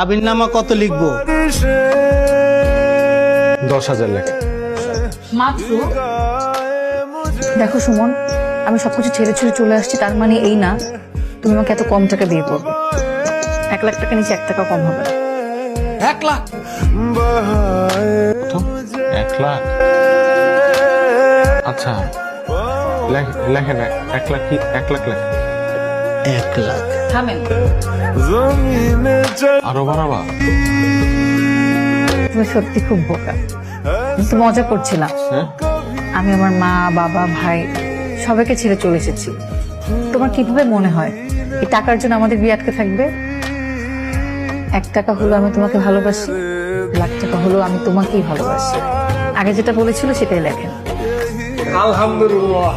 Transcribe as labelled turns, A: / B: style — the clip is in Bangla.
A: আবির নামা কত লিখবো?
B: 10,000 লেখা।
C: মাত্র? দেখো সুমন, আমি সবকিছু ছেড়ে ছেড়ে চলে আসছি, তার মানে এই না তুমি আমাকে এত কম টাকা দিয়ে পড়বে। 1 লাখ টাকা নিচে 1 টাকা কম হবে না।
A: 1 লাখ?
B: 1 লাখ? আচ্ছা লেখেন 1 লাখ কি? 1 লাখ লেখেন।
A: 1 লাখ?
C: থামেন,
B: আরো বাড়াবা?
C: তুমি সত্যি খুব বোকা। কিন্তু মজা করছিলাম।
B: হ্যাঁ?
C: আমি আমার মা, বাবা, ভাই সবাইকে ছেড়ে চলে এসেছি। তোমার কিভাবে মনে হয় এই টাকার জন্য আমাদের বিয়ে আটকে থাকবে? 1 টাকা হলো আমি তোমাকে ভালোবাসি, 1 লাখ টাকা হলো আমি তোমাকেই ভালোবাসি। আগে যেটা বলেছিল সেটাই লেখেন।
A: আলহামদুলিল্লাহ।